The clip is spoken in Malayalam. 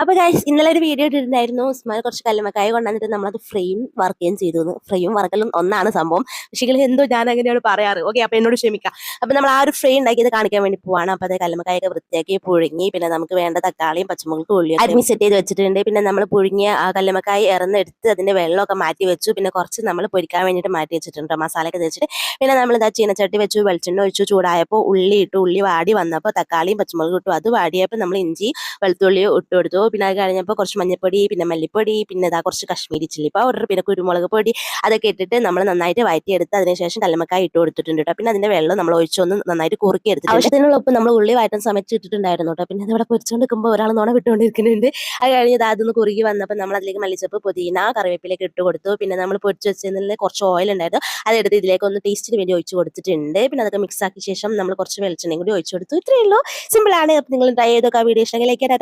അപ്പൊ ഗൈസ് ഇന്നലെ ഒരു വീഡിയോ ഇട്ടിട്ടുണ്ടായിരുന്നു. ഉസ്മാൻ കുറച്ച് കല്ലുമ്മക്കായ കൊണ്ടുവന്നിട്ട് നമ്മളത് ഫ്രെയിം വർക്കുകയും ചെയ്തു. ഫ്രെയിം വർക്കലും ഒന്നാണ് സംഭവം. പക്ഷേ എന്തോ ഞാൻ അങ്ങനെയാണ് പറയാറ്. ഓക്കെ, അപ്പൊ എന്നോട് ക്ഷമിക്കാം. അപ്പൊ നമ്മൾ ആ ഒരു ഫ്രെയിം ഉണ്ടാക്കിയത് കാണിക്കാൻ വേണ്ടി പോവാണ്. അപ്പൊ അത് കല്ലുമ്മക്കായൊക്കെ വൃത്തിയാക്കി പുഴുങ്ങി, പിന്നെ നമുക്ക് വേണ്ട തക്കാളിയും പച്ചമുളകും ഉള്ളിയും അരിഞ്ഞ് സെറ്റ് ചെയ്ത് വെച്ചിട്ടുണ്ട്. പിന്നെ നമ്മൾ പുഴുങ്ങിയ ആ കല്ലുമ്മക്കായ ഇറന്നെടുത്ത് അതിന്റെ വെള്ളമൊക്കെ മാറ്റി വെച്ചു. പിന്നെ കുറച്ച് നമ്മൾ പൊരിക്കാൻ വേണ്ടിയിട്ട് മാറ്റി വെച്ചിട്ടുണ്ട്, മസാലയൊക്കെ തേച്ചിട്ട്. പിന്നെ നമ്മൾ ഇതാ ചീനച്ചട്ടി വെച്ചു, വെളിച്ചെണ്ണ ഒഴിച്ചു, ചൂടായപ്പോൾ ഉള്ളി ഇട്ടു. ഉള്ളി വാടി വന്നപ്പോൾ തക്കാളിയും പച്ചമുളകും ഇട്ടു. അത് വാടിയപ്പോൾ നമ്മൾ ഇഞ്ചി വെളുത്തുള്ളി ഇട്ട് കൊടുത്തു. പിന്നെ അത് കഴിഞ്ഞപ്പോൾ കുറച്ച് മഞ്ഞൾപ്പൊടി, പിന്നെ മല്ലിപ്പൊടി, പിന്നെ ഇതാ കുറച്ച് കശ്മീരി ചില്ലി പൗഡർ, പിന്നെ കുരുമുളക് പൊടി, അതൊക്കെ ഇട്ടിട്ട് നമ്മൾ നന്നായിട്ട് വഴറ്റിയെടുത്ത് അതിനുശേഷം കല്ലുമ്മക്കായ ഇട്ട് കൊടുത്തിട്ടുണ്ട് കേട്ടോ. പിന്നെ അതിന്റെ വെള്ളം നമ്മൾ ഒഴിച്ചൊന്ന് നന്നായിട്ട് കുറുക്കി എടുത്തിട്ടുണ്ട്. ആവശ്യത്തിനുള്ള ഉപ്പ് നമ്മൾ ഉള്ളി വഴറ്റുന്ന സമയത്ത് ഇട്ടിട്ടുണ്ടായിരുന്നു കേട്ടോ. പിന്നെ ഇവിടെ പൊരിച്ചുകൊണ്ട് നിൽക്കുമ്പോൾ ഒരാൾ നോണ വിട്ടുകൊണ്ടിരിക്കുന്നുണ്ട്. അത് കഴിഞ്ഞ് അതൊന്ന് കുറുകി വന്നപ്പോൾ നമ്മൾ അതിലേക്ക് മല്ലിച്ചപ്പ്, പുതിന, കറിവേപ്പിലേക്ക് ഇട്ട് കൊടുത്തു. പിന്നെ നമ്മൾ പൊരിച്ച് വെച്ചതിൽ കുറച്ച് ഓയിൽ ഉണ്ടായിരുന്നു, അതെടുത്ത് ഇതിലേക്ക് ഒന്ന് ടേസ്റ്റിന് വേണ്ടി ഒഴിച്ച് കൊടുത്തിട്ടുണ്ട്. പിന്നെ അതൊക്കെ മിക്സ് ആക്കിയ ശേഷം നമ്മൾ കുറച്ച് വെളിച്ചെണ്ണയും കൂടി ഒഴിച്ച് കൊടുത്തു. ഇത്രയേ ഉള്ളൂ, സിമ്പിൾ ആണ്. അപ്പോൾ നിങ്ങൾ ട്രൈ ചെയ്തൊക്കെ വീഡിയോ ഇഷ്ടമെങ്കിൽ ലൈക്ക് ചെയ്യാൻ